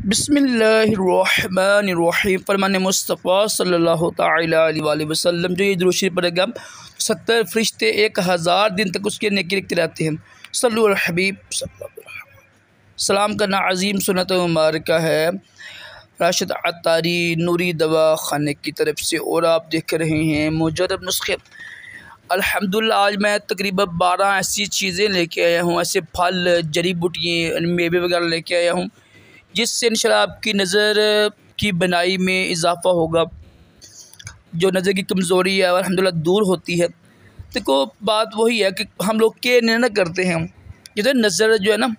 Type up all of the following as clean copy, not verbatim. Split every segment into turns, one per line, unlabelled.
बिस्मिल्लाहिर्रहमानिर्रहीम। फरमान मुस्तफ़ा सल्लल्लाहु तआला अलैहि वसल्लम जो ये दुरूद शरीफ पढ़ेगा 70 फरिश्ते 1000 दिन तक उसके नेकी लिखते रहते हैं। सल्लु अल हबीब सल्लल्लाहु अलैहि वसल्लम। सलाम करना अजीम सुन्नत मुबारक है राशिद अत्तारी नूरी दवा खाने की तरफ से, और आप देख रहे हैं मुजर्रब नुस्खे। अल्हम्दुलिल्लाह आज मैं तकरीबन 12 ऐसी चीज़ें लेके आया हूँ, ऐसे फल जड़ी बूटियाँ मेवे वगैरह लेके आया हूँ जिससे इंशाअल्लाह आपकी नज़र की बनाई में इजाफ़ा होगा। जो नज़र की कमज़ोरी है अल्हम्दुलिल्लाह दूर होती है। देखो बात वही है कि हम लोग के ना करते हैं, जैसे नज़र जो है ना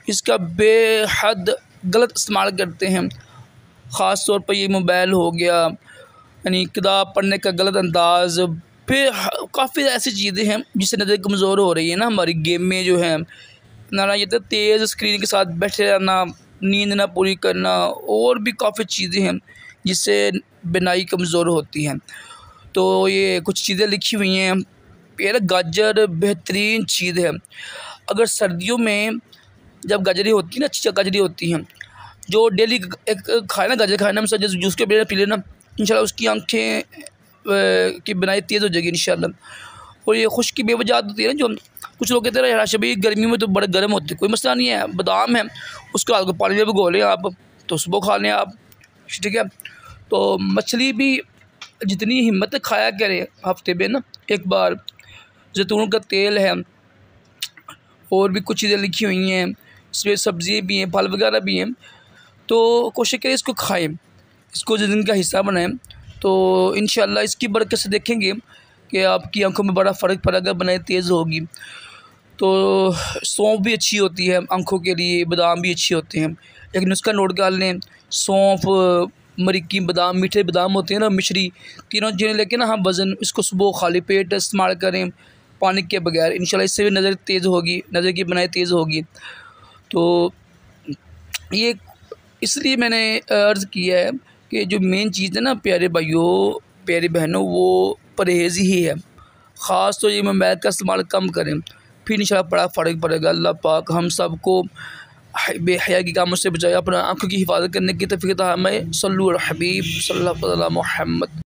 इसका बेहद गलत इस्तेमाल करते हैं। ख़ास तौर पर ये मोबाइल हो गया, यानी किताब पढ़ने का गलत अंदाज़, फिर काफ़ी ऐसी चीज़ें हैं जिससे नज़र कमज़ोर हो रही है ना। हमारी गेम में जो है ना ये तो तेज़ स्क्रीन के साथ बैठे रहना, नींद ना पूरी करना, और भी काफ़ी चीज़ें हैं जिससे बिनाई कमज़ोर होती हैं। तो ये कुछ चीज़ें लिखी हुई हैं। ये गाजर बेहतरीन चीज़ है। अगर सर्दियों में जब गाजरी होती है ना, अच्छी गाजरी होती हैं, जो डेली एक खाए ना गाजर खाए ना, जैसे जूस के पी लेना, इंशाल्लाह उसकी आँखें की बिनाई तेज़ हो जाएगी इंशाल्लाह। और ये खुश्क की बेवजह होती है ना, जो कुछ लोग कहते हैं यार शबी गर्मी में तो बड़े गर्म होते, कोई मसला नहीं है। बादाम है उसको आपको पानी में भिगो लें आप, तो सुबह खा लें आप, ठीक है। तो मछली भी जितनी हिम्मत खाया करें हफ्ते में ना एक बार। जैतून का तेल है, और भी कुछ चीज़ें लिखी हुई हैं, इसमें सब्ज़ी भी हैं, फल वगैरह भी हैं। तो कोशिश करें इसको खाएँ, इसको ज़िंदगी का हिस्सा बनाएं, तो इंशाअल्लाह इसकी बरकत से देखेंगे कि आपकी आंखों में बड़ा फ़र्क पड़ेगा, बनाई तेज़ होगी। तो सौंफ भी अच्छी होती है आंखों के लिए, बादाम भी अच्छे होते हैं। एक नुस्खा नोट कर लें, सौंफ, मरीकी बादाम, मीठे बादाम होते हैं ना, मिश्री, तीनों जिन्हें लेके ना हम वज़न इसको सुबह खाली पेट इस्तेमाल करें पानी के बगैर, इंशाल्लाह इससे भी नज़र तेज़ होगी, नज़र की बनाई तेज़ होगी। तो ये इसलिए मैंने अर्ज़ किया है कि जो मेन चीज़ है ना प्यारे भाइयों प्यारी बहनों, वो परहेज़ ही है। ख़ास तो ये मोबाइल का इस्तेमाल कम करें, फिर इंशाअल्लाह बड़ा फ़र्क पड़ेगा। अल्लाह पाक हम सब को बेहया के कामों से बचाए, अपना आँखों की हिफाजत करने की तौफ़ीक़ अता फ़रमाए। सल्लु अला हबीब सल्लल्लाहु अलैहि वसल्लम।